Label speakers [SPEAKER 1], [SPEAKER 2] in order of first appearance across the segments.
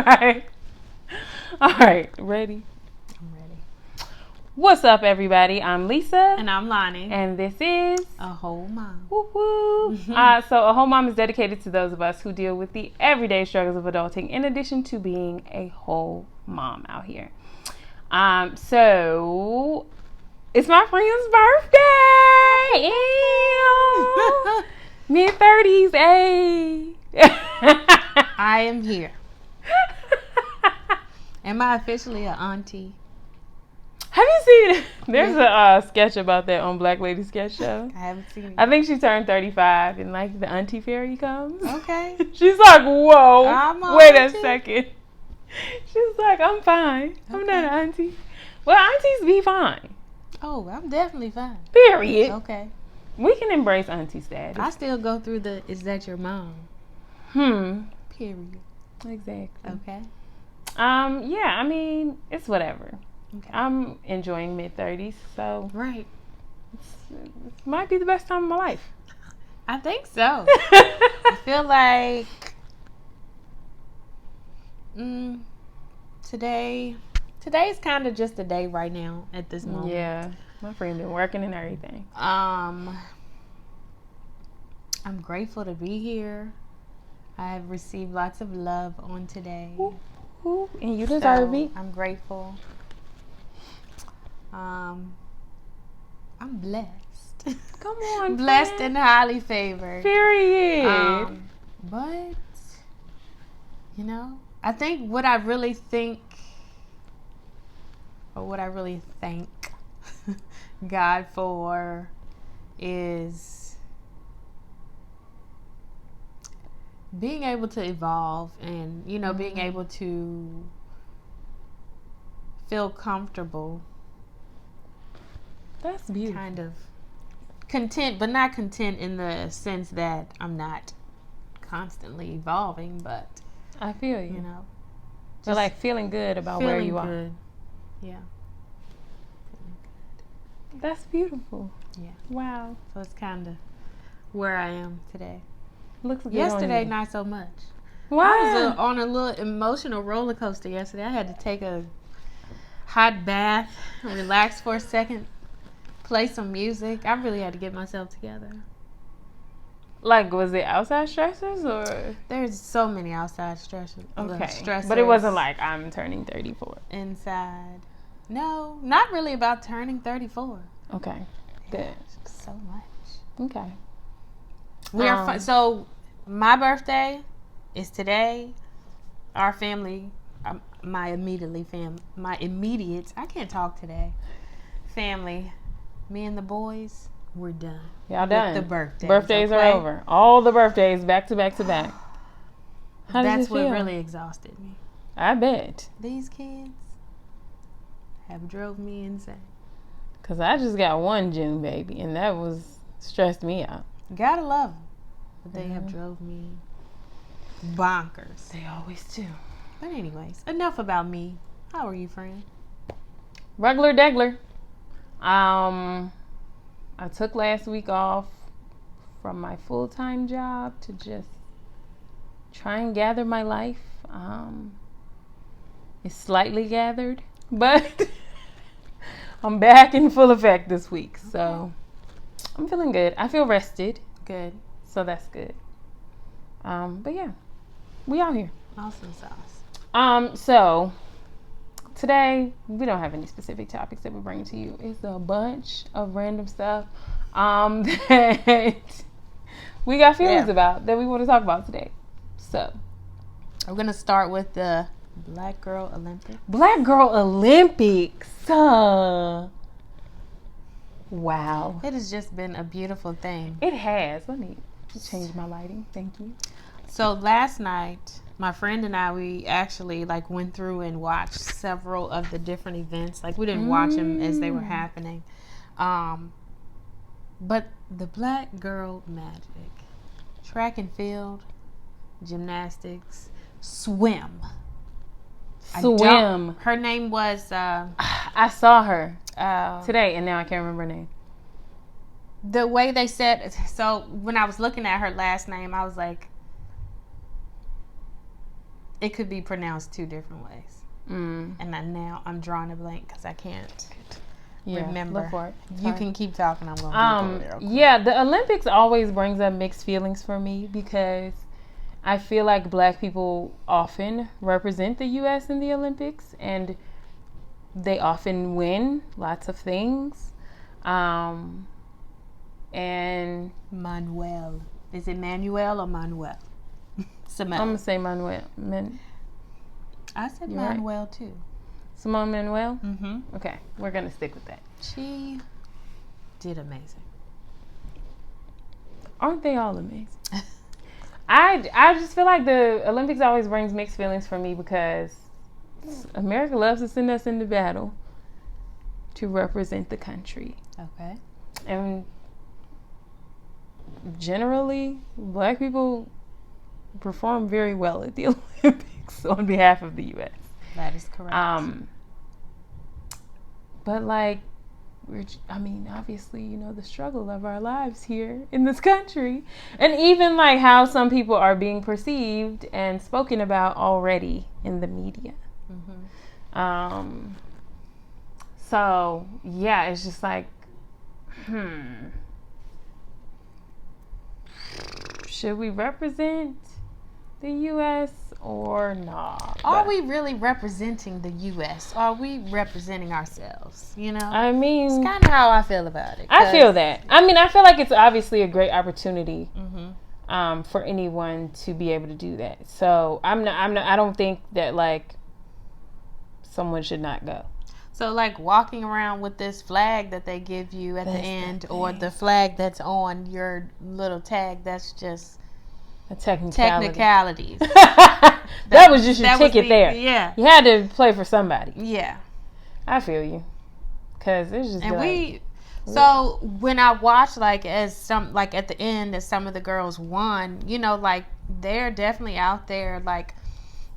[SPEAKER 1] right. All right. Ready?
[SPEAKER 2] I'm ready.
[SPEAKER 1] What's up, everybody? I'm Lisa.
[SPEAKER 2] And I'm Lonie.
[SPEAKER 1] And this is
[SPEAKER 2] aWHOLEmom.
[SPEAKER 1] Woo-woo. So aWHOLEmom is dedicated to those of us who deal with the everyday struggles of adulting in addition to being a whole mom out here. So it's my friend's birthday. Ew. Mid-30s, ayy.
[SPEAKER 2] I am here. Am I officially an auntie?
[SPEAKER 1] Have you seen it? There's a sketch about that on Black Lady Sketch Show.
[SPEAKER 2] I haven't seen it.
[SPEAKER 1] I think she turned 35 and like the auntie fairy comes.
[SPEAKER 2] Okay.
[SPEAKER 1] She's like, whoa, wait a second. She's like, I'm fine. I'm not an auntie. Well, aunties be fine.
[SPEAKER 2] Oh, I'm definitely fine.
[SPEAKER 1] Period.
[SPEAKER 2] Okay.
[SPEAKER 1] We can embrace auntie status.
[SPEAKER 2] I still go through the, is that your mom? Period.
[SPEAKER 1] Exactly.
[SPEAKER 2] Okay.
[SPEAKER 1] Yeah, I mean, it's whatever.
[SPEAKER 2] Okay.
[SPEAKER 1] I'm enjoying mid-30s, so
[SPEAKER 2] right.
[SPEAKER 1] It might be the best time of my life.
[SPEAKER 2] I think so. I feel like today's kind of just a day right now at this moment.
[SPEAKER 1] Yeah, my friend been working and everything.
[SPEAKER 2] I'm grateful to be here. I have received lots of love on today.
[SPEAKER 1] Ooh, and you deserve it.
[SPEAKER 2] I'm grateful. I'm blessed.
[SPEAKER 1] Come on,
[SPEAKER 2] blessed
[SPEAKER 1] friend.
[SPEAKER 2] and highly favored.
[SPEAKER 1] Period.
[SPEAKER 2] But I think what I really thank God for is being able to evolve and, being able to feel comfortable.
[SPEAKER 1] That's beautiful.
[SPEAKER 2] Kind of content, but not content in the sense that I'm not constantly evolving, but
[SPEAKER 1] I feel you.
[SPEAKER 2] Just
[SPEAKER 1] so like feeling good about where you are.
[SPEAKER 2] Good. Yeah.
[SPEAKER 1] Feeling good. That's beautiful.
[SPEAKER 2] Yeah.
[SPEAKER 1] Wow.
[SPEAKER 2] So it's kind of where I am today.
[SPEAKER 1] Looks good.
[SPEAKER 2] Yesterday, not so much.
[SPEAKER 1] Wow.
[SPEAKER 2] I was on a little emotional roller coaster yesterday. I had to take a hot bath, relax for a second, play some music. I really had to get myself together.
[SPEAKER 1] Like, was it outside stressors or?
[SPEAKER 2] There's so many outside stressors.
[SPEAKER 1] Okay. But it wasn't like I'm turning 34.
[SPEAKER 2] Inside. No, not really about turning 34.
[SPEAKER 1] Okay. Good.
[SPEAKER 2] So much.
[SPEAKER 1] Okay.
[SPEAKER 2] We are so my birthday is today. Our family, my immediate, I can't talk today. Family, me and the boys, we're done.
[SPEAKER 1] Y'all done.
[SPEAKER 2] The birthdays.
[SPEAKER 1] Birthdays are over. All the birthdays back to back to back. How does
[SPEAKER 2] That's
[SPEAKER 1] it feel?
[SPEAKER 2] what really exhausted me.
[SPEAKER 1] I bet.
[SPEAKER 2] These kids have drove me insane.
[SPEAKER 1] Cause I just got one June baby, and that was stressed me out.
[SPEAKER 2] Gotta love them, but they have drove me bonkers.
[SPEAKER 1] They always do.
[SPEAKER 2] But anyways, enough about me. How are you, friend?
[SPEAKER 1] Regular degler. I took last week off from my full-time job to just try and gather my life. It's slightly gathered, but I'm back in full effect this week. So I'm feeling good. I feel rested.
[SPEAKER 2] Good.
[SPEAKER 1] So that's good. But yeah, we out here.
[SPEAKER 2] Awesome sauce.
[SPEAKER 1] So today we don't have any specific topics that we bring to you. It's a bunch of random stuff that we got feelings about that we want to talk about today. So
[SPEAKER 2] we're gonna start with the Black Girl Olympics.
[SPEAKER 1] Black Girl Olympics. Wow.
[SPEAKER 2] It has just been a beautiful thing.
[SPEAKER 1] It has. Let me change my lighting. Thank you.
[SPEAKER 2] So last night, my friend and I, we actually went through and watched several of the different events. We didn't watch them as they were happening. But the Black Girl Magic, track and field, gymnastics, swim. Her name was...
[SPEAKER 1] I saw her today, and now I can't remember her name.
[SPEAKER 2] The way they said... So when I was looking at her last name, I was like... It could be pronounced 2 different ways. And now I'm drawing a blank because I can't remember.
[SPEAKER 1] Look for it.
[SPEAKER 2] You can keep talking. I'm going to Google it.
[SPEAKER 1] Yeah, the Olympics always brings up mixed feelings for me because I feel like Black people often represent the U.S. in the Olympics, and they often win lots of things. And
[SPEAKER 2] Manuel. Is it Manuel or Manuel?
[SPEAKER 1] I'm going to say Manuel.
[SPEAKER 2] I said Manuel right? too.
[SPEAKER 1] Simone Manuel?
[SPEAKER 2] Mm-hmm.
[SPEAKER 1] Okay, we're going to stick with that.
[SPEAKER 2] She did amazing.
[SPEAKER 1] Aren't they all amazing? I just feel like the Olympics always brings mixed feelings for me because America loves to send us into battle to represent the country.
[SPEAKER 2] Okay.
[SPEAKER 1] And generally, Black people perform very well at the Olympics on behalf of the U.S.
[SPEAKER 2] That is correct.
[SPEAKER 1] But like, obviously, the struggle of our lives here in this country, and even like how some people are being perceived and spoken about already in the media.
[SPEAKER 2] Mm-hmm.
[SPEAKER 1] So yeah, it's just like, should we represent the U.S. or not?
[SPEAKER 2] Are we really representing the U.S.? Are we representing ourselves? It's kind of how I feel about it.
[SPEAKER 1] I feel that. I feel like it's obviously a great opportunity for anyone to be able to do that. So I don't think that like someone should not go.
[SPEAKER 2] So like walking around with this flag that they give you at the end, or the flag that's on your little tag, that's just
[SPEAKER 1] a technicalities.
[SPEAKER 2] that
[SPEAKER 1] was just your ticket there.
[SPEAKER 2] Yeah.
[SPEAKER 1] You had to play for somebody.
[SPEAKER 2] Yeah.
[SPEAKER 1] I feel you. Because it's just
[SPEAKER 2] so when I watched at the end as some of the girls won, like they're definitely out there. Like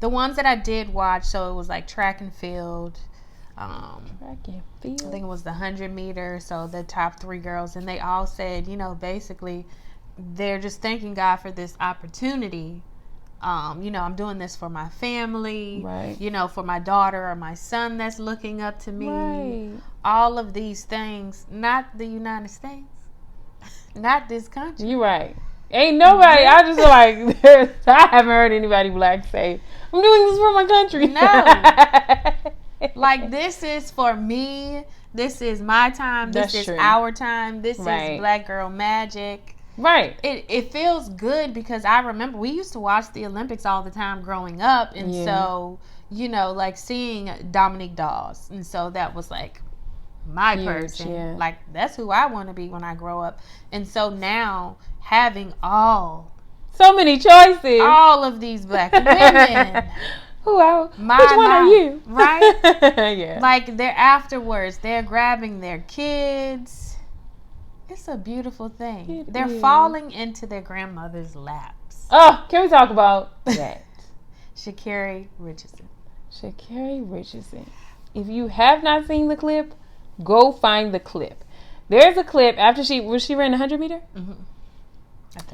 [SPEAKER 2] the ones that I did watch, so it was like track and field. I think it was the 100 meter. So the top 3 girls, and they all said, basically they're just thanking God for this opportunity. I'm doing this for my family,
[SPEAKER 1] right?
[SPEAKER 2] For my daughter or my son that's looking up to me.
[SPEAKER 1] Right.
[SPEAKER 2] All of these things, not the United States, not this country.
[SPEAKER 1] You're right. Ain't nobody. I just feel like I haven't heard anybody Black say, "I'm doing this for my country."
[SPEAKER 2] No. Like, this is for me. This is my time. This is our time. This is Black Girl Magic.
[SPEAKER 1] Right.
[SPEAKER 2] It feels good because I remember we used to watch the Olympics all the time growing up. And so, like seeing Dominique Dawes. And so that was like my person.
[SPEAKER 1] Yeah.
[SPEAKER 2] Like, that's who I want to be when I grow up. And so now having
[SPEAKER 1] so many choices.
[SPEAKER 2] All of these Black women.
[SPEAKER 1] Which one are you?
[SPEAKER 2] Right?
[SPEAKER 1] Yeah.
[SPEAKER 2] Like, they're afterwards. They're grabbing their kids. It's a beautiful thing. They're falling into their grandmother's laps.
[SPEAKER 1] Oh, can we talk about that?
[SPEAKER 2] Sha'Carri Richardson.
[SPEAKER 1] If you have not seen the clip, go find the clip. There's a clip after she ran 100 meter?
[SPEAKER 2] Mm-hmm.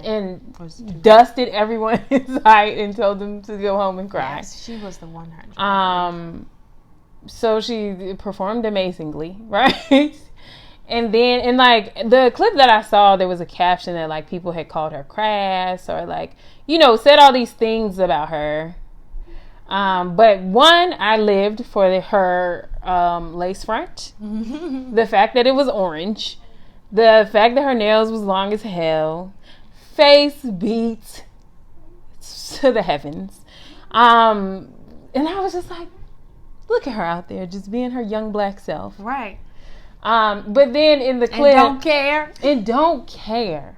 [SPEAKER 1] And dusted everyone inside and told them to go home and cry.
[SPEAKER 2] Yes, she was the 100.
[SPEAKER 1] So she performed amazingly, right? And then, in like the clip that I saw, there was a caption that like people had called her crass or like, said all these things about her. But one, I lived for her lace front, the fact that it was orange, the fact that her nails was long as hell. Face beat to the heavens. And I was just like, look at her out there just being her young Black self.
[SPEAKER 2] Right.
[SPEAKER 1] But then in the clip,
[SPEAKER 2] and
[SPEAKER 1] don't care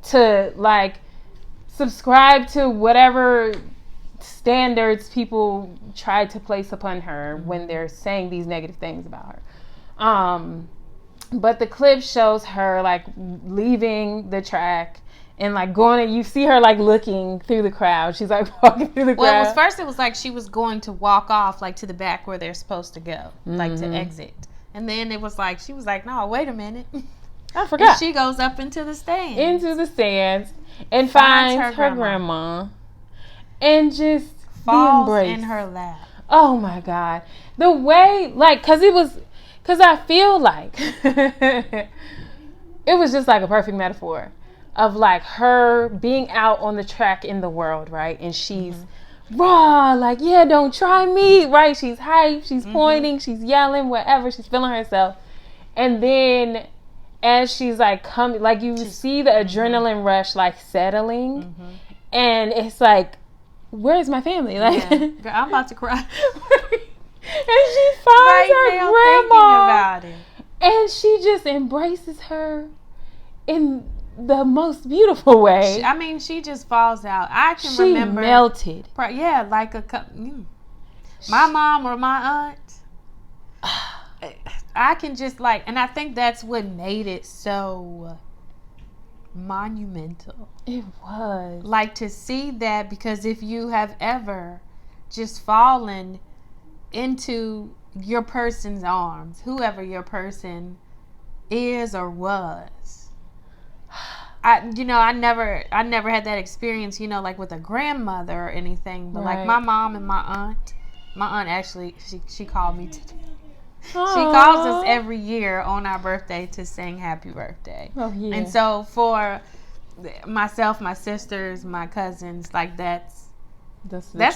[SPEAKER 1] to like subscribe to whatever standards people try to place upon her when they're saying these negative things about her. But the clip shows her like leaving the track and like going, and you see her like looking through the crowd. She's like walking through the crowd.
[SPEAKER 2] Well, it was like she was going to walk off like to the back where they're supposed to go, like to exit. And then it was like, she was like, no, wait a minute.
[SPEAKER 1] I forgot.
[SPEAKER 2] And she goes up into the stands.
[SPEAKER 1] And finds her grandma. And just
[SPEAKER 2] falls in her lap.
[SPEAKER 1] Oh my God. The way, like, cause I feel like it was just like a perfect metaphor of like her being out on the track in the world, right? And she's raw, like, yeah, don't try me, right? She's hype, she's pointing, she's yelling, whatever, she's feeling herself. And then as she's like coming, like you see the adrenaline rush like settling, and it's like, where's my family? Like,
[SPEAKER 2] Girl, I'm about to cry.
[SPEAKER 1] And she finds her grandma
[SPEAKER 2] about it.
[SPEAKER 1] And she just embraces her in the most beautiful way.
[SPEAKER 2] I mean, she just falls out. I can remember.
[SPEAKER 1] She melted.
[SPEAKER 2] Yeah, like a cup. My mom or my aunt. I can just like, and I think that's what made it so monumental.
[SPEAKER 1] It was.
[SPEAKER 2] Like to see that, because if you have ever just fallen into your person's arms, whoever your person is or was. I never had that experience, like with a grandmother or anything, but like my mom and my aunt actually, she called me today. Aww. She calls us every year on our birthday to sing happy birthday.
[SPEAKER 1] Oh, yeah.
[SPEAKER 2] And so for myself, my sisters, my cousins, like that's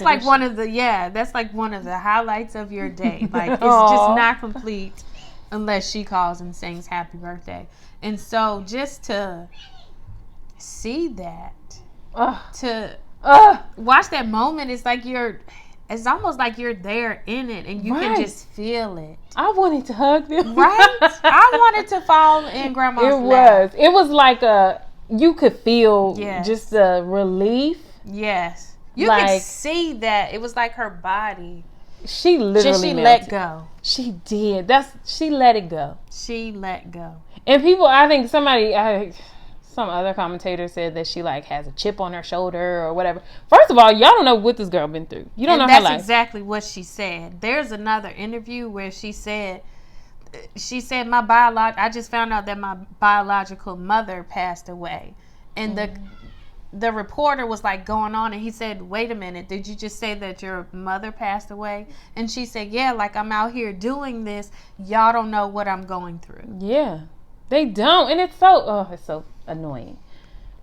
[SPEAKER 2] like one of the highlights of your day. Like it's just not complete unless she calls and sings happy birthday. And so just to see that, to watch that moment, it's almost like you're there in it and you can just feel it.
[SPEAKER 1] I wanted to hug them.
[SPEAKER 2] Right? I wanted to fall in grandma's lap.
[SPEAKER 1] It was like you could feel just the relief.
[SPEAKER 2] Yes. You could see that. It was like her body.
[SPEAKER 1] She literally
[SPEAKER 2] let go.
[SPEAKER 1] She did. She let it go.
[SPEAKER 2] She let go.
[SPEAKER 1] And people, I think some other commentator said that she like has a chip on her shoulder or whatever. First of all, y'all don't know what this girl been through. You don't know her life.
[SPEAKER 2] That's exactly what she said. There's another interview where she said I just found out that my biological mother passed away. And the reporter was like going on and he said, wait a minute, did you just say that your mother passed away? And she said, yeah, like I'm out here doing this. Y'all don't know what I'm going through.
[SPEAKER 1] Yeah, they don't. And it's so annoying.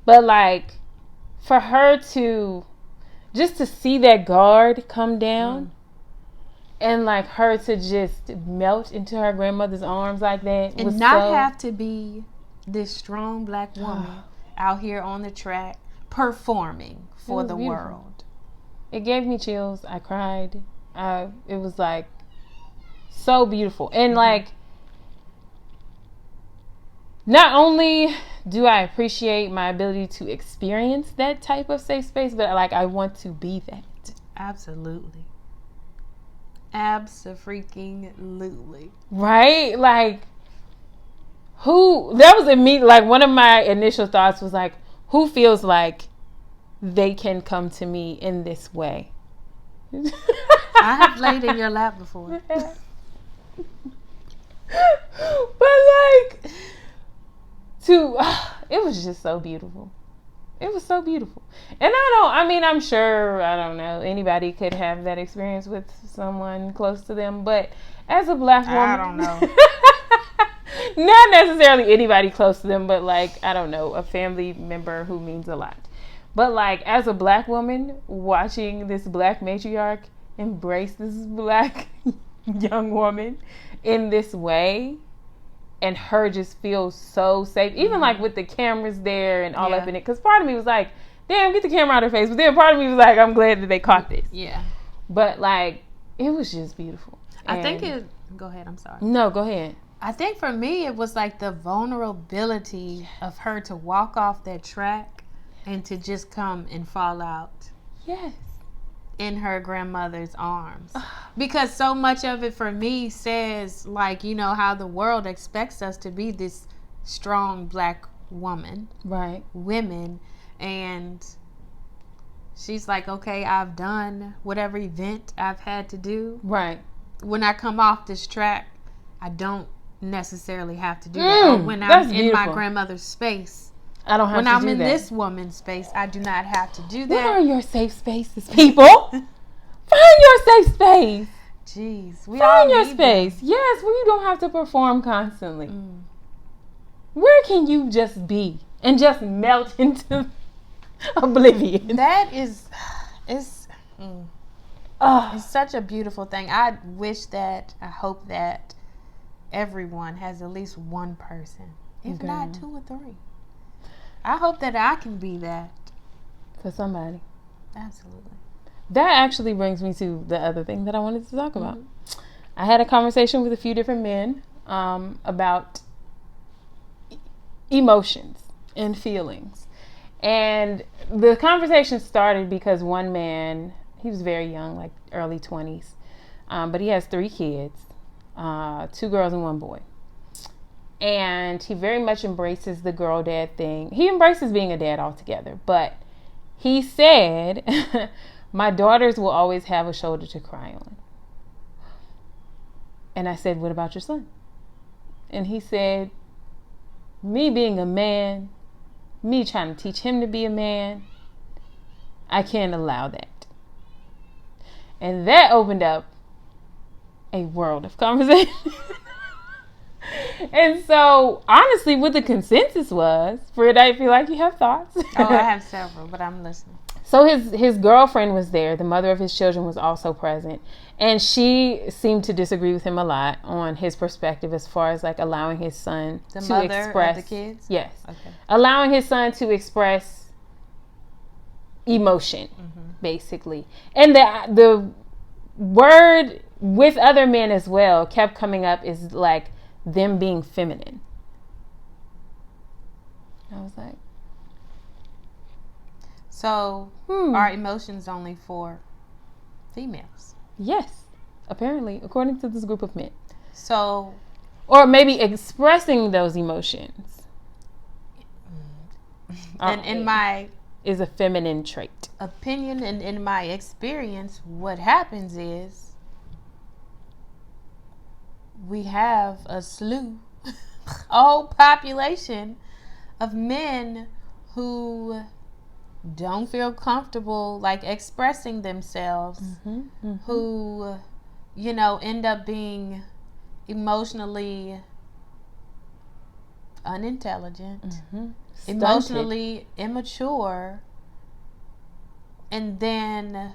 [SPEAKER 1] But like for her to see that guard come down and like her to just melt into her grandmother's arms like that.
[SPEAKER 2] And not have to be this strong black woman out here on the track performing for the world.
[SPEAKER 1] It gave me chills. I cried. It was like so beautiful. And like, not only do I appreciate my ability to experience that type of safe space, but like I want to be that.
[SPEAKER 2] Absolutely. Abso-freaking-lutely.
[SPEAKER 1] Right? Like, that was immediate. Like, one of my initial thoughts was like, who feels like they can come to me in this way?
[SPEAKER 2] I have laid in your lap before.
[SPEAKER 1] But like, it was just so beautiful. It was so beautiful. And I'm sure, I don't know, anybody could have that experience with someone close to them. But as a black woman,
[SPEAKER 2] I don't know.
[SPEAKER 1] Not necessarily anybody close to them, but like, I don't know, a family member who means a lot. But like, as a black woman, watching this black matriarch embrace this black young woman in this way, and her just feels so safe, even like with the cameras there and all up in it. Because part of me was like, damn, get the camera out of her face. But then part of me was like, I'm glad that they caught this.
[SPEAKER 2] Yeah.
[SPEAKER 1] But like, it was just beautiful.
[SPEAKER 2] Go ahead, I'm sorry.
[SPEAKER 1] No, go ahead.
[SPEAKER 2] I think for me, it was like the vulnerability of her to walk off that track and to just come and fall out.
[SPEAKER 1] Yes.
[SPEAKER 2] In her grandmother's arms. Because so much of it for me says, like, how the world expects us to be this strong black woman.
[SPEAKER 1] Right.
[SPEAKER 2] Women. And she's like, okay, I've done whatever event I've had to do.
[SPEAKER 1] Right.
[SPEAKER 2] When I come off this track, I don't necessarily have to do that. Or when I'm in my grandmother's space,
[SPEAKER 1] I don't have to do that.
[SPEAKER 2] When I'm in this woman's space, I do not have to do that.
[SPEAKER 1] What are your safe spaces, people? Find your safe space.
[SPEAKER 2] Jeez.
[SPEAKER 1] Find your space. Them. Yes, where you don't have to perform constantly. Where can you just be and just melt into oblivion?
[SPEAKER 2] That is, it's such a beautiful thing. I hope that everyone has at least one person, if not 2 or 3. I hope that I can be that.
[SPEAKER 1] For somebody.
[SPEAKER 2] Absolutely.
[SPEAKER 1] That actually brings me to the other thing that I wanted to talk about. I had a conversation with a few different men about emotions and feelings. And the conversation started because one man, he was very young, like early 20s, but he has 3 kids, 2 girls and 1 boy. And he very much embraces the girl dad thing. He embraces being a dad altogether, but he said, my daughters will always have a shoulder to cry on. And I said, what about your son? And he said, me being a man, me trying to teach him to be a man, I can't allow that. And that opened up a world of conversation. And so, honestly, what the consensus was, Fred, I feel like you have thoughts.
[SPEAKER 2] Oh, I have several, but I'm listening.
[SPEAKER 1] So his girlfriend was there. The mother of his children was also present. And she seemed to disagree with him a lot on his perspective as far as like allowing his son to express.
[SPEAKER 2] Of the kids?
[SPEAKER 1] Yes.
[SPEAKER 2] Okay.
[SPEAKER 1] Allowing his son to express emotion, basically. And the word with other men as well kept coming up is like them being feminine. I was like,
[SPEAKER 2] so are emotions only for females?
[SPEAKER 1] Yes, apparently, according to this group of men.
[SPEAKER 2] So,
[SPEAKER 1] or maybe expressing those emotions.
[SPEAKER 2] And in my
[SPEAKER 1] is a feminine trait.
[SPEAKER 2] Opinion and in my experience, what happens is we have a whole population of men who don't feel comfortable like expressing themselves, who, end up being emotionally unintelligent, emotionally immature, and then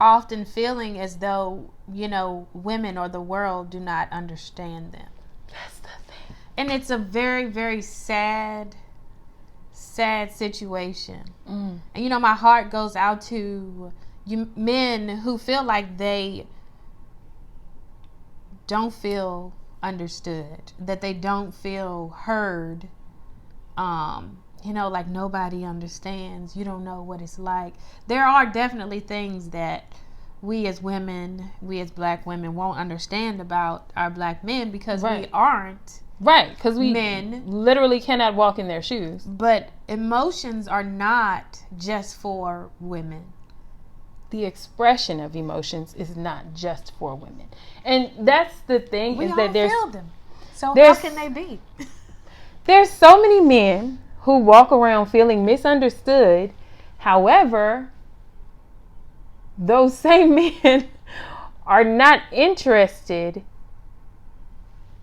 [SPEAKER 2] often feeling as though, women or the world do not understand them.
[SPEAKER 1] That's the thing.
[SPEAKER 2] And it's a very, very sad situation. And, my heart goes out to you men who feel like they don't feel understood, that they don't feel heard, like nobody understands. You don't know what it's like. There are definitely things that we as women, we as black women won't understand about our black men because we aren't.
[SPEAKER 1] Right, because we
[SPEAKER 2] men
[SPEAKER 1] literally cannot walk in their shoes.
[SPEAKER 2] But emotions are not just for women.
[SPEAKER 1] The expression of emotions is not just for women. And that's the thing,
[SPEAKER 2] we
[SPEAKER 1] is
[SPEAKER 2] all
[SPEAKER 1] that
[SPEAKER 2] feel them. So how can they be?
[SPEAKER 1] There's so many men who walk around feeling misunderstood. However, those same men are not interested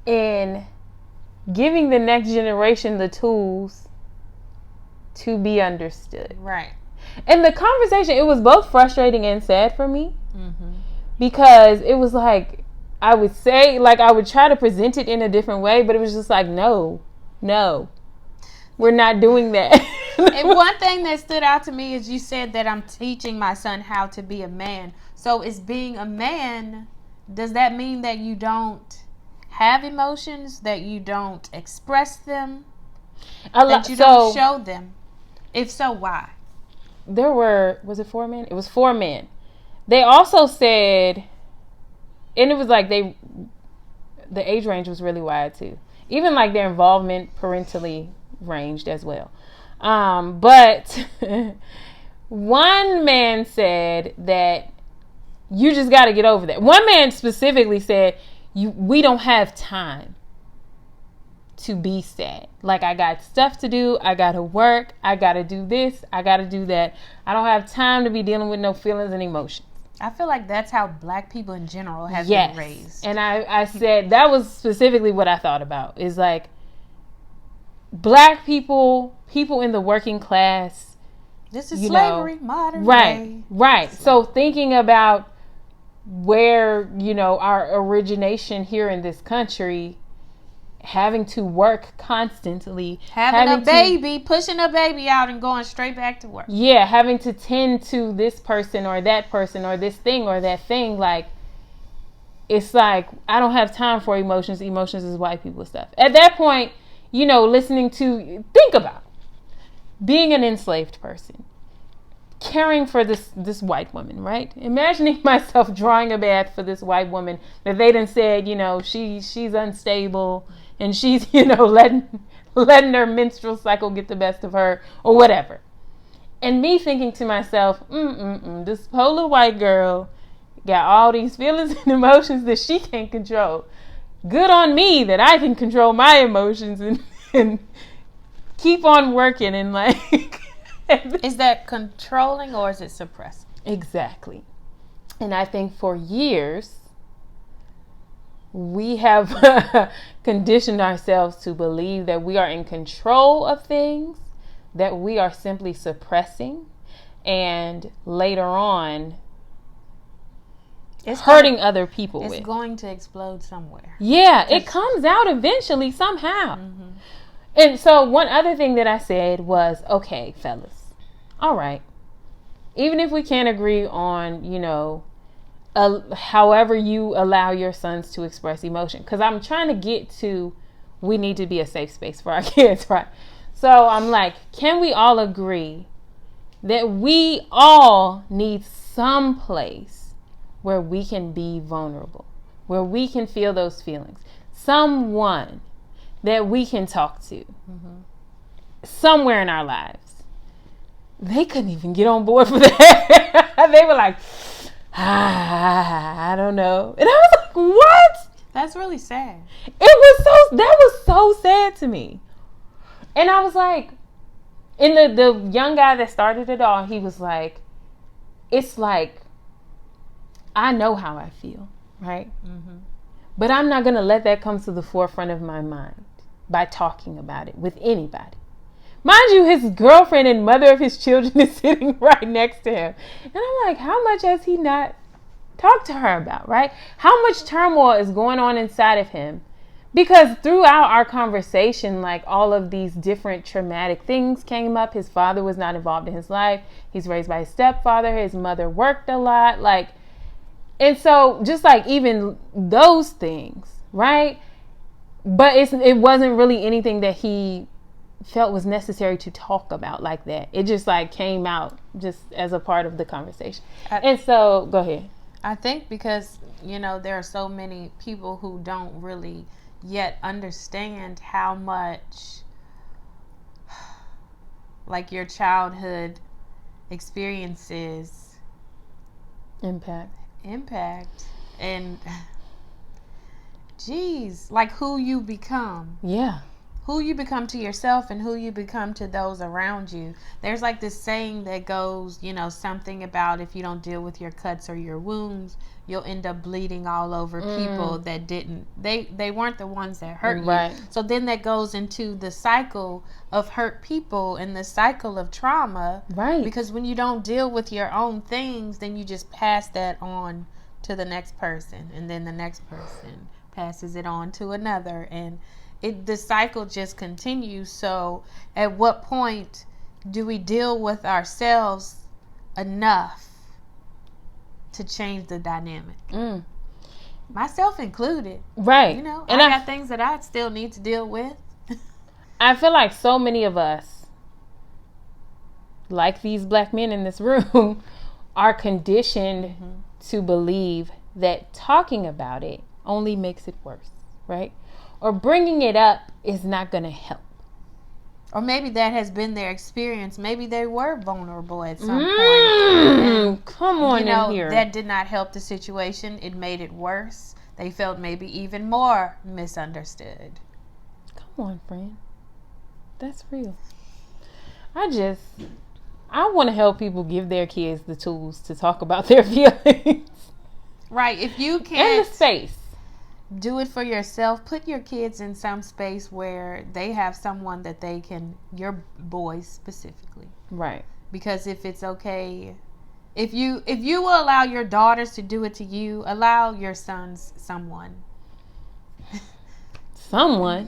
[SPEAKER 1] in giving the next generation the tools to be understood.
[SPEAKER 2] Right.
[SPEAKER 1] And the conversation, it was both frustrating and sad for me. Because it was like, I would say, like, I would try to present it in a different way, but it was just like, no, we're not doing that.
[SPEAKER 2] And one thing that stood out to me is you said that I'm teaching my son how to be a man. So is being a man, does that mean that you don't have emotions, that you don't express them, that you don't show them? If so, why?
[SPEAKER 1] Was it 4 men? It was 4 men. They also said, and it was like the age range was really wide too. Even like their involvement parentally ranged as well. But one man said that you just got to get over that. One man specifically said, we don't have time to be sad. Like, I got stuff to do. I got to work. I got to do this. I got to do that. I don't have time to be dealing with no feelings and emotions.
[SPEAKER 2] I feel like that's how Black people in general have been raised.
[SPEAKER 1] And I said, that was specifically what I thought about, is like, Black people, people in the working class.
[SPEAKER 2] This is slavery, modern day.
[SPEAKER 1] Right. So thinking about where, our origination here in this country, having to work constantly,
[SPEAKER 2] having a baby, pushing a baby out and going straight back to work.
[SPEAKER 1] Yeah, having to tend to this person or that person or this thing or that thing. Like, it's like, I don't have time for emotions. Emotions is white people stuff. At that point, think about being an enslaved person, caring for this white woman, right? Imagining myself drawing a bath for this white woman that they done said, she's unstable and she's, letting her menstrual cycle get the best of her or whatever. And me thinking to myself, this polar white girl got all these feelings and emotions that she can't control. Good on me that I can control my emotions and keep on working and like.
[SPEAKER 2] Is that controlling or is it suppressing?
[SPEAKER 1] Exactly. And I think for years, we have conditioned ourselves to believe that we are in control of things that we are simply suppressing. And later on, it's hurting other people with.
[SPEAKER 2] It's going to explode somewhere.
[SPEAKER 1] Yeah, it comes out eventually somehow. Mm-hmm. And so one other thing that I said was, okay, fellas, all right. Even if we can't agree on, however you allow your sons to express emotion, because I'm trying to get to, we need to be a safe space for our kids, right? So I'm like, can we all agree that we all need some place where we can be vulnerable, where we can feel those feelings, someone that we can talk to, somewhere in our lives? They couldn't even get on board for that. They were like, I don't know. And I was like, what?
[SPEAKER 2] That's really sad.
[SPEAKER 1] That was so sad to me. And I was like, and the young guy that started it all, he was like, it's like, I know how I feel, right? Mm-hmm. But I'm not going to let that come to the forefront of my mind by talking about it with anybody. Mind you, his girlfriend and mother of his children is sitting right next to him. And I'm like, how much has he not talked to her about, right? How much turmoil is going on inside of him? Because throughout our conversation, like, all of these different traumatic things came up. His father was not involved in his life. He's raised by his stepfather. His mother worked a lot. Like, and so just like even those things, right? But it wasn't really anything that he felt was necessary to talk about like that. It just like came out just as a part of the conversation. And so, go ahead.
[SPEAKER 2] I think because, there are so many people who don't really yet understand how much like your childhood experiences impact and like who you become.
[SPEAKER 1] Yeah.
[SPEAKER 2] Who you become to yourself and who you become to those around you. There's like this saying that goes, something about if you don't deal with your cuts or your wounds, you'll end up bleeding all over people that they weren't the ones that hurt you. So then that goes into the cycle of hurt people and the cycle of trauma.
[SPEAKER 1] Right.
[SPEAKER 2] Because when you don't deal with your own things, then you just pass that on to the next person, and then the next person passes it on to another, and the cycle just continues. So at what point do we deal with ourselves enough to change the dynamic? Myself included.
[SPEAKER 1] Right.
[SPEAKER 2] And I got things that I still need to deal with.
[SPEAKER 1] I feel like so many of us, like these black men in this room, are conditioned to believe that talking about it only makes it worse, right? Or bringing it up is not going to help.
[SPEAKER 2] Or maybe that has been their experience. Maybe they were vulnerable at some point. And,
[SPEAKER 1] come on in here.
[SPEAKER 2] That did not help the situation. It made it worse. They felt maybe even more misunderstood.
[SPEAKER 1] Come on, friend. That's real. I want to help people give their kids the tools to talk about their feelings.
[SPEAKER 2] Right. If you can't.
[SPEAKER 1] And the space.
[SPEAKER 2] Do it for yourself. Put your kids in some space where they have someone that they can, your boys specifically.
[SPEAKER 1] Right.
[SPEAKER 2] Because if it's okay, if you will allow your daughters to do it to you, allow your sons someone.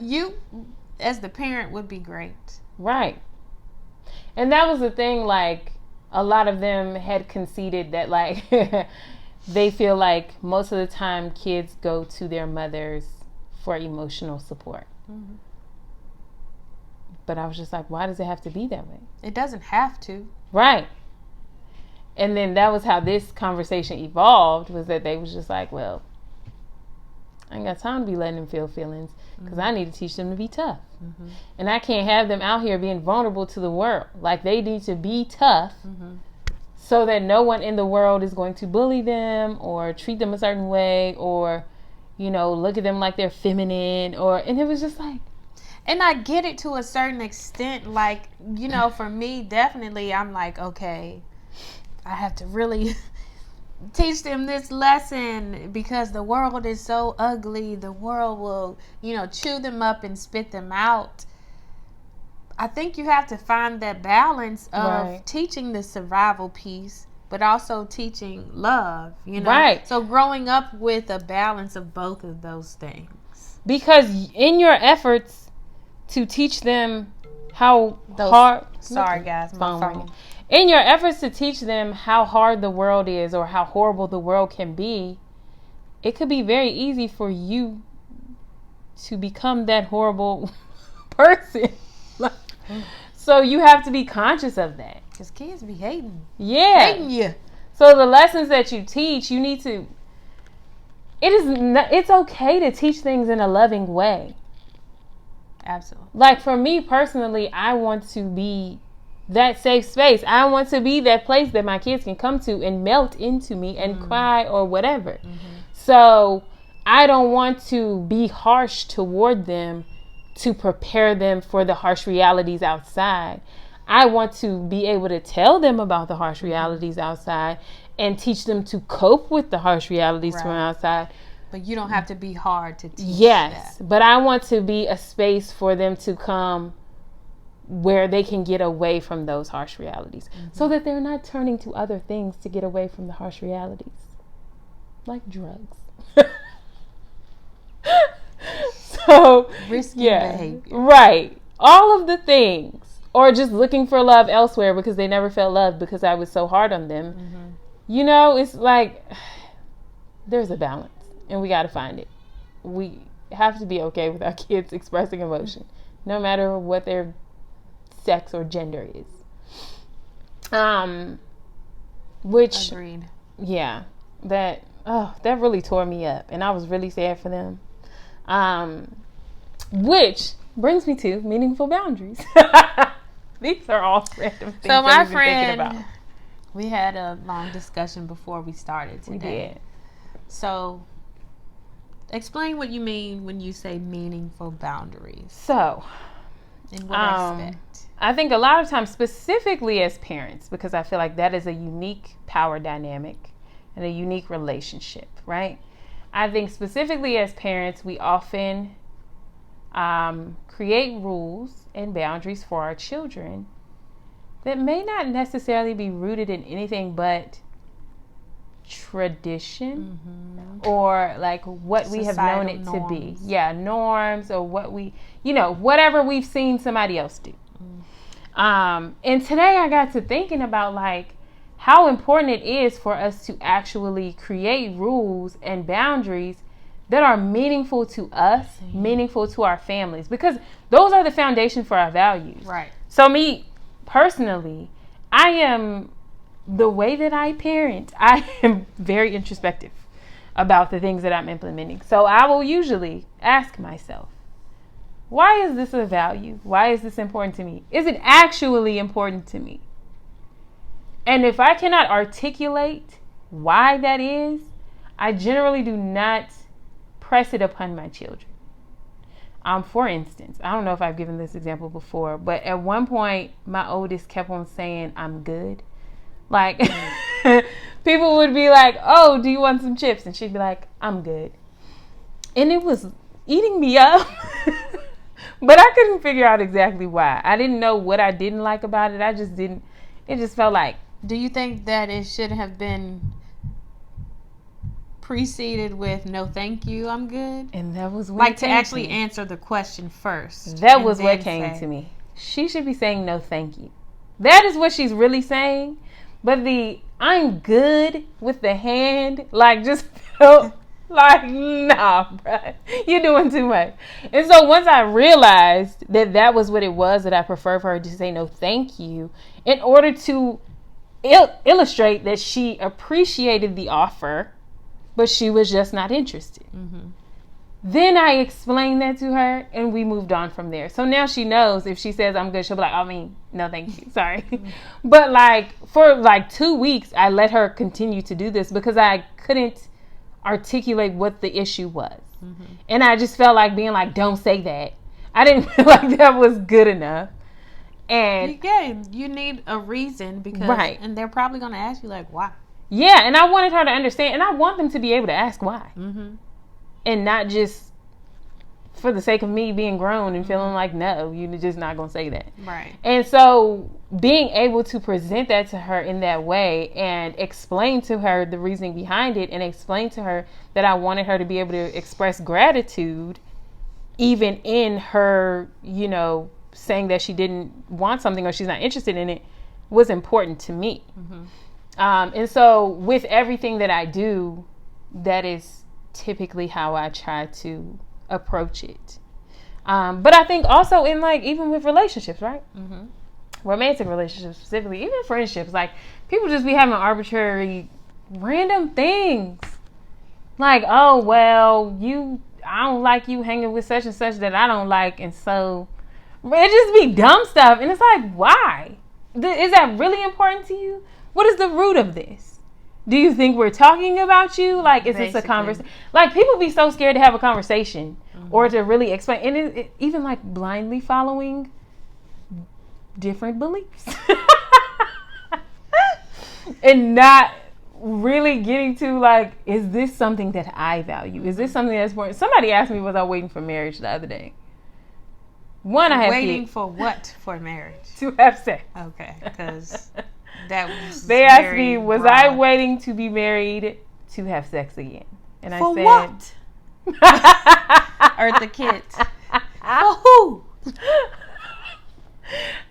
[SPEAKER 2] You, as the parent, would be great.
[SPEAKER 1] Right. And that was the thing, like, a lot of them had conceded that, like, they feel like most of the time kids go to their mothers for emotional support. Mm-hmm. But I was just like, why does it have to be that way?
[SPEAKER 2] It doesn't have to.
[SPEAKER 1] Right. And then that was how this conversation evolved, was that they was just like, well, I ain't got time to be letting them feel feelings because I need to teach them to be tough. Mm-hmm. And I can't have them out here being vulnerable to the world. Like, they need to be tough so that no one in the world is going to bully them or treat them a certain way or, you know, look at them like they're feminine and it was just like.
[SPEAKER 2] And I get it to a certain extent. Like, you know, for me, definitely, I'm like, okay, I have to really teach them this lesson because the world is so ugly. The world will, you know, chew them up and spit them out. I think you have to find that balance of teaching the survival piece, but also teaching love, you know?
[SPEAKER 1] Right.
[SPEAKER 2] So growing up with a balance of both of those things.
[SPEAKER 1] Because in your efforts to teach them how hard...
[SPEAKER 2] Sorry, guys, my phone.
[SPEAKER 1] In your efforts to teach them how hard the world is or how horrible the world can be, it could be very easy for you to become that horrible person. So you have to be conscious of that.
[SPEAKER 2] Because kids be hating.
[SPEAKER 1] Yeah.
[SPEAKER 2] Hating you.
[SPEAKER 1] So the lessons that you teach, you need to... It's okay to teach things in a loving way.
[SPEAKER 2] Absolutely.
[SPEAKER 1] Like, for me personally, I want to be that safe space. I want to be that place that my kids can come to and melt into me and cry or whatever. So I don't want to be harsh toward them to prepare them for the harsh realities outside. I want to be able to tell them about the harsh realities outside and teach them to cope with the harsh realities from outside.
[SPEAKER 2] But you don't have to be hard to teach.
[SPEAKER 1] Yes, but I want to be a space for them to come where they can get away from those harsh realities so that they're not turning to other things to get away from the harsh realities, like drugs. So
[SPEAKER 2] risky behavior.
[SPEAKER 1] Right. All of the things. Or just looking for love elsewhere because they never felt love because I was so hard on them. You know, it's like there's a balance and we got to find it. We have to be okay with our kids expressing emotion, no matter what their sex or gender is. Which
[SPEAKER 2] agreed.
[SPEAKER 1] Yeah. That really tore me up and I was really sad for them. Which brings me to meaningful boundaries. These are all random things.
[SPEAKER 2] So my friend, we had a long discussion before we started today.
[SPEAKER 1] We did.
[SPEAKER 2] So explain what you mean when you say meaningful boundaries.
[SPEAKER 1] So,
[SPEAKER 2] in what aspect?
[SPEAKER 1] I think a lot of times, specifically as parents, because I feel like that is a unique power dynamic and a unique relationship, right? I think specifically as parents, we often create rules and boundaries for our children that may not necessarily be rooted in anything but tradition or like what we have known it to be. Yeah, norms or what we, whatever we've seen somebody else do. And today I got to thinking about like how important it is for us to actually create rules and boundaries that are meaningful to us, meaningful to our families, because those are the foundation for our values.
[SPEAKER 2] Right.
[SPEAKER 1] So me personally, the way that I parent, I am very introspective about the things that I'm implementing. So I will usually ask myself, why is this a value? Why is this important to me? Is it actually important to me? And if I cannot articulate why that is, I generally do not press it upon my children. For instance, I don't know if I've given this example before, but at one point, my oldest kept on saying, I'm good. Like, people would be like, oh, do you want some chips? And she'd be like, I'm good. And it was eating me up. But I couldn't figure out exactly why. I didn't know what I didn't like about it. It just felt like.
[SPEAKER 2] Do you think that it should have been preceded with no thank you, I'm good?
[SPEAKER 1] And that was what
[SPEAKER 2] like to actually answer the question first.
[SPEAKER 1] That was what came to me. She should be saying no thank you. That is what she's really saying. But the I'm good with the hand, like, just felt like, nah, bruh, you're doing too much. And so once I realized that was what it was, that I prefer for her to say no thank you, in order to illustrate that she appreciated the offer, but she was just not interested. Mm-hmm. Then I explained that to her, and we moved on from there. So now she knows if she says I'm good, she'll be like, no, thank you. Sorry. But like for like 2 weeks, I let her continue to do this because I couldn't articulate what the issue was. Mm-hmm. And I just felt like being like, don't say that. I didn't feel like that was good enough. And
[SPEAKER 2] you need a reason because,
[SPEAKER 1] right.
[SPEAKER 2] And they're probably going to ask you like, why?
[SPEAKER 1] Yeah. And I wanted her to understand, and I want them to be able to ask why. Mm-hmm. And not just for the sake of me being grown and feeling like, no, you're just not going to say that.
[SPEAKER 2] Right.
[SPEAKER 1] And so being able to present that to her in that way and explain to her the reasoning behind it, and explain to her that I wanted her to be able to express gratitude even in her, saying that she didn't want something or she's not interested in it, was important to me. Mm-hmm. And so with everything that I do, that is typically how I try to approach it. But I think also in like, even with relationships, right? Mm-hmm. Romantic relationships specifically, even friendships, like people just be having arbitrary random things. Like, oh, well, I don't like you hanging with such and such that I don't like. And so it just be dumb stuff. And it's like, why? Is that really important to you? What is the root of this? Do you think we're talking about you? Like, is this a conversation? Like, people be so scared to have a conversation or to really explain. And it even like blindly following different beliefs. And not really getting to like, is this something that I value? Is this something that's important? Somebody asked me, was I waiting for marriage the other day? I have
[SPEAKER 2] waiting for what for marriage?
[SPEAKER 1] To have sex.
[SPEAKER 2] Okay, because that was.
[SPEAKER 1] They asked me, was broad. I waiting to be married to have sex again? And
[SPEAKER 2] for
[SPEAKER 1] I said,
[SPEAKER 2] what? Eartha Kitt. For who?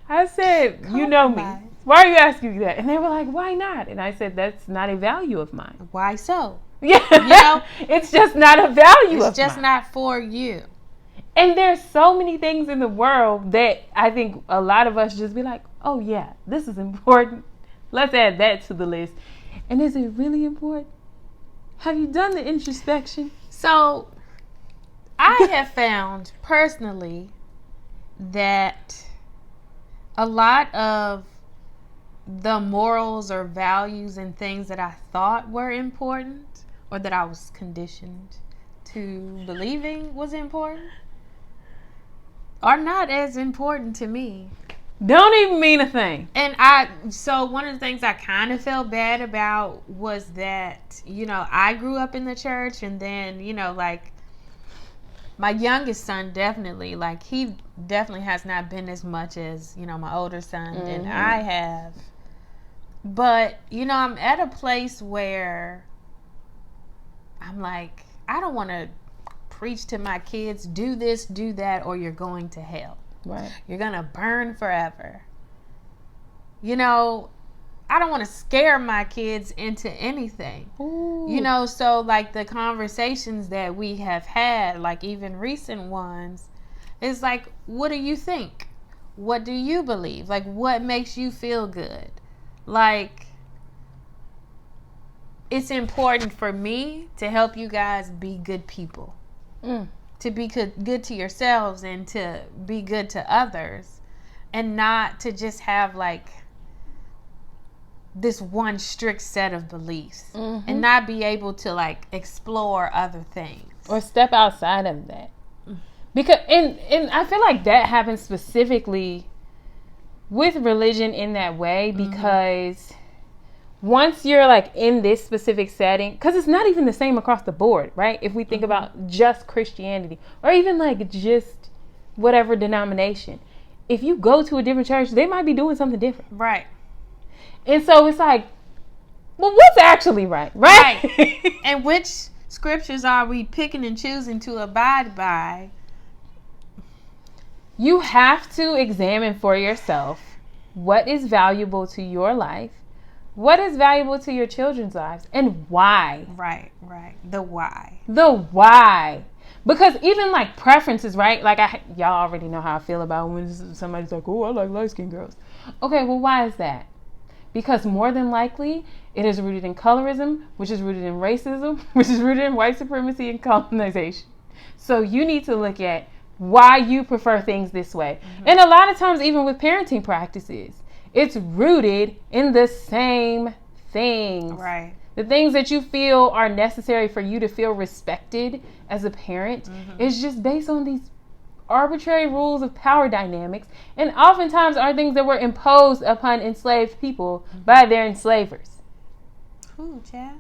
[SPEAKER 1] I said, you know me. Why are you asking me that? And they were like, why not? And I said, that's not a value of mine.
[SPEAKER 2] Why so?
[SPEAKER 1] Yeah, it's just not a value of mine.
[SPEAKER 2] It's just not for you.
[SPEAKER 1] And there's so many things in the world that I think a lot of us just be like, oh yeah, this is important. Let's add that to the list. And is it really important? Have you done the introspection?
[SPEAKER 2] So I have found personally that a lot of the morals or values and things that I thought were important, or that I was conditioned to believing was important, are not as important to me.
[SPEAKER 1] Don't even mean a thing.
[SPEAKER 2] And so one of the things I kind of felt bad about was that, I grew up in the church, and then, like my youngest son definitely, like he definitely has not been as much as, my older son than I have. But, I'm at a place where I'm like, I don't want to preach to my kids, do this, do that, or you're going to hell.
[SPEAKER 1] Right.
[SPEAKER 2] You're going to burn forever. I don't want to scare my kids into anything.
[SPEAKER 1] Ooh.
[SPEAKER 2] So like the conversations that we have had, like even recent ones, is like, what do you think? What do you believe? Like, what makes you feel good? Like, it's important for me to help you guys be good people. To be good to yourselves and to be good to others, and not to just have like this one strict set of beliefs, and not be able to like explore other things
[SPEAKER 1] or step outside of that. Because and I feel like that happens specifically with religion in that way, because once you're like in this specific setting, because it's not even the same across the board, right? If we think about just Christianity or even like just whatever denomination, if you go to a different church, they might be doing something different.
[SPEAKER 2] Right.
[SPEAKER 1] And so it's like, well, what's actually right?
[SPEAKER 2] And which scriptures are we picking and choosing to abide by?
[SPEAKER 1] You have to examine for yourself what is valuable to your life, what is valuable to your children's lives, and why.
[SPEAKER 2] Right. The why.
[SPEAKER 1] Because even like preferences, right? Like y'all already know how I feel about when somebody's like, oh, I like light-skinned girls. Okay, well, why is that? Because more than likely, it is rooted in colorism, which is rooted in racism, which is rooted in white supremacy and colonization. So you need to look at why you prefer things this way. And a lot of times, even with parenting practices, it's rooted in the same things.
[SPEAKER 2] Right.
[SPEAKER 1] The things that you feel are necessary for you to feel respected as a parent is just based on these arbitrary rules of power dynamics, and oftentimes are things that were imposed upon enslaved people by their enslavers.
[SPEAKER 2] Ooh, Chad.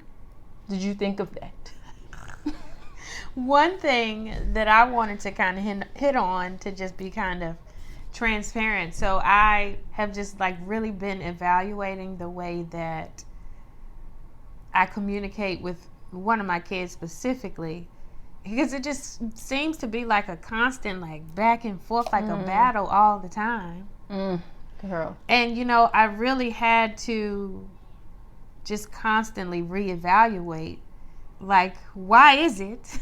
[SPEAKER 1] Did you think of that?
[SPEAKER 2] One thing that I wanted to kind of hit on, to just be kind of transparent. So I have just like really been evaluating the way that I communicate with one of my kids specifically, because it just seems to be like a constant like back and forth, like a battle all the time.
[SPEAKER 1] Girl.
[SPEAKER 2] And you know, I really had to just constantly reevaluate, like, why is it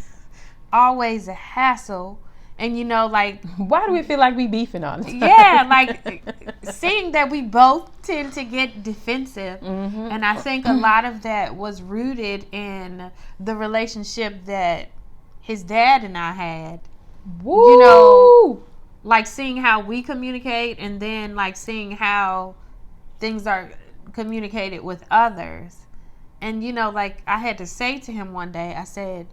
[SPEAKER 2] always a hassle? And you know, like,
[SPEAKER 1] why do we feel like we beefing on it?
[SPEAKER 2] Yeah, like seeing that we both tend to get defensive. And I think a lot of that was rooted in the relationship that his dad and I had.
[SPEAKER 1] Woo!
[SPEAKER 2] You know, like seeing how we communicate, and then like seeing how things are communicated with others. And you know, like I had to say to him one day, I said,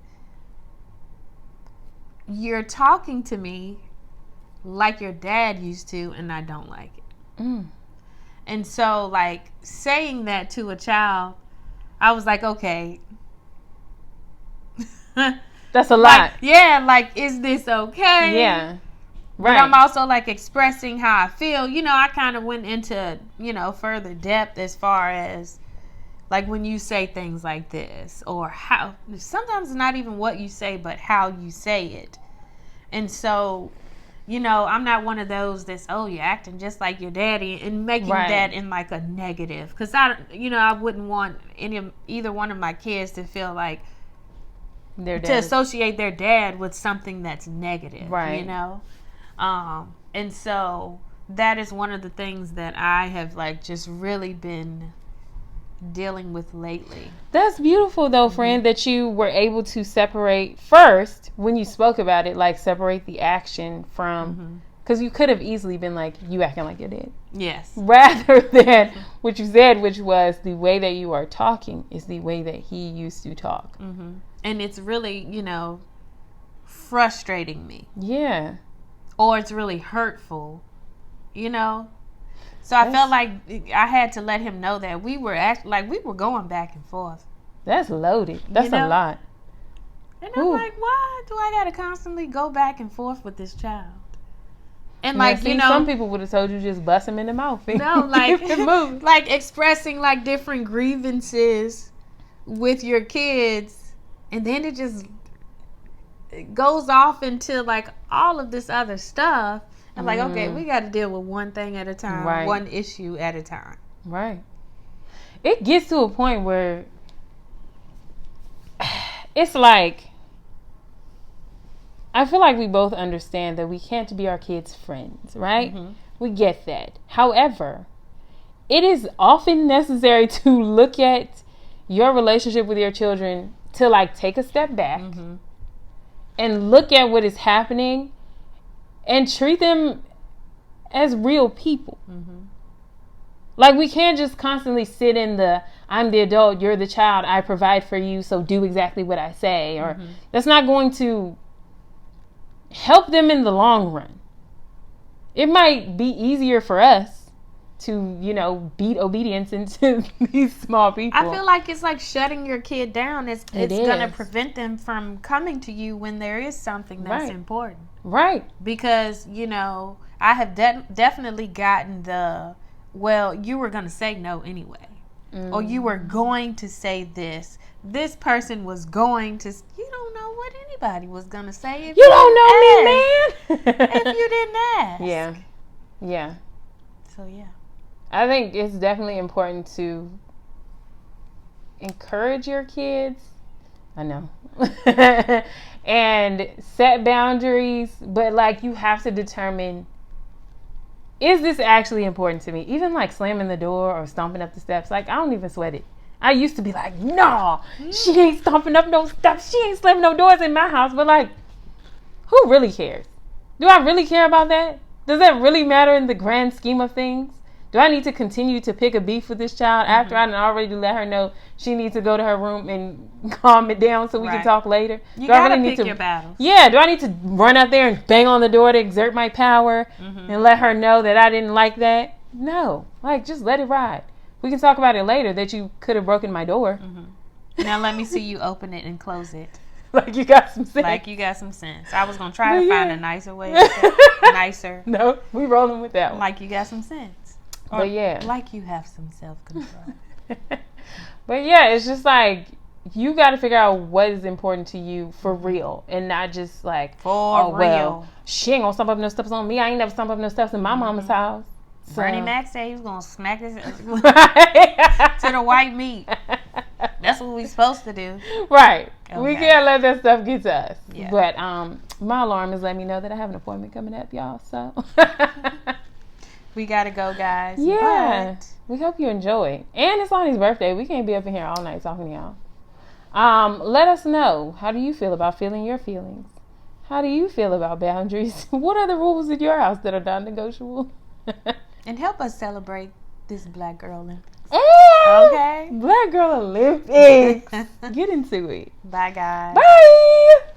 [SPEAKER 2] you're talking to me like your dad used to, and I don't like it. And so like saying that to a child, I was like, okay.
[SPEAKER 1] That's a lot.
[SPEAKER 2] Like, yeah, like, is this okay?
[SPEAKER 1] Yeah. Right.
[SPEAKER 2] But I'm also like expressing how I feel. You know, I kind of went into, you know, further depth as far as like when you say things like this, or how sometimes it's not even what you say, but how you say it. And so, you know, I'm not one of those that's, oh, you're acting just like your daddy, and making that in like a negative. Because I wouldn't want either one of my kids to feel like to associate their dad with something that's negative,
[SPEAKER 1] right?
[SPEAKER 2] You know, and so that is one of the things that I have like just really been dealing with lately.
[SPEAKER 1] That's beautiful though, friend, that you were able to separate first when you spoke about it, like separate the action from, because you could have easily been like, you acting like your dad.
[SPEAKER 2] Yes.
[SPEAKER 1] Rather than what you said, which was the way that you are talking is the way that he used to talk.
[SPEAKER 2] And it's really, you know, frustrating me.
[SPEAKER 1] Yeah.
[SPEAKER 2] Or it's really hurtful, you know. So I felt like I had to let him know that we were we were going back and forth.
[SPEAKER 1] That's loaded. That's a lot.
[SPEAKER 2] And I'm like, why do I got to constantly go back and forth with this child? And like, you know,
[SPEAKER 1] some people would have told you just bust him in the mouth.
[SPEAKER 2] No, like, like expressing like different grievances with your kids. And then it just goes off into like all of this other stuff. I'm like, okay, we got to deal with one thing at a time, one issue at a time.
[SPEAKER 1] Right. It gets to a point where it's like, I feel like we both understand that we can't be our kids' friends, right? We get that. However, it is often necessary to look at your relationship with your children to like take a step back and look at what is happening and treat them as real people. Like, we can't just constantly sit in I'm the adult, you're the child, I provide for you, so do exactly what I say. Or that's not going to help them in the long run. It might be easier for us to, beat obedience into these small people.
[SPEAKER 2] I feel like it's like shutting your kid down. It's going to prevent them from coming to you when there is something that's important.
[SPEAKER 1] Right.
[SPEAKER 2] Because, I have definitely gotten you were going to say no anyway. Or you were going to say this. This person was going to... You don't know what anybody was going to say if
[SPEAKER 1] you don't know me, man.
[SPEAKER 2] If you didn't ask.
[SPEAKER 1] Yeah. Yeah.
[SPEAKER 2] So, yeah.
[SPEAKER 1] I think it's definitely important to encourage your kids. I know. And set boundaries. But, like, you have to determine, is this actually important to me? Even, like, slamming the door or stomping up the steps. Like, I don't even sweat it. I used to be like, no, she ain't stomping up no steps. She ain't slamming no doors in my house. But, like, who really cares? Do I really care about that? Does that really matter in the grand scheme of things? Do I need to continue to pick a beef with this child after I already let her know she needs to go to her room and calm it down so we can talk later?
[SPEAKER 2] You gotta pick your battles.
[SPEAKER 1] Yeah, do I need to run out there and bang on the door to exert my power and let her know that I didn't like that? No. Like, just let it ride. We can talk about it later that you could have broken my door.
[SPEAKER 2] Now let me see you open it and close it.
[SPEAKER 1] Like you got some sense.
[SPEAKER 2] I was going to try to find a nicer way to say it. Nicer.
[SPEAKER 1] No, we rolling with that one.
[SPEAKER 2] Like you got some sense. Or
[SPEAKER 1] but yeah.
[SPEAKER 2] Like you have some self-control.
[SPEAKER 1] But yeah, it's just like, you got to figure out what is important to you for real. And not just like,
[SPEAKER 2] real.
[SPEAKER 1] Well, she ain't going to stomp up no steps on me. I ain't never stomp up no steps in my mama's house. So.
[SPEAKER 2] Bernie Mac said he was going to smack this to the white meat. That's what we supposed to do.
[SPEAKER 1] Right. Okay. We can't let that stuff get to us.
[SPEAKER 2] Yeah.
[SPEAKER 1] But my alarm is letting me know that I have an appointment coming up, y'all. So
[SPEAKER 2] we got to go, guys.
[SPEAKER 1] Yeah. But we hope you enjoy. And it's Lonie's birthday. We can't be up in here all night talking to y'all. Let us know. How do you feel about feeling your feelings? How do you feel about boundaries? What are the rules in your house that are non-negotiable?
[SPEAKER 2] And help us celebrate this Black Girl Olympics.
[SPEAKER 1] Okay? Black Girl Olympics. Get into it.
[SPEAKER 2] Bye, guys.
[SPEAKER 1] Bye.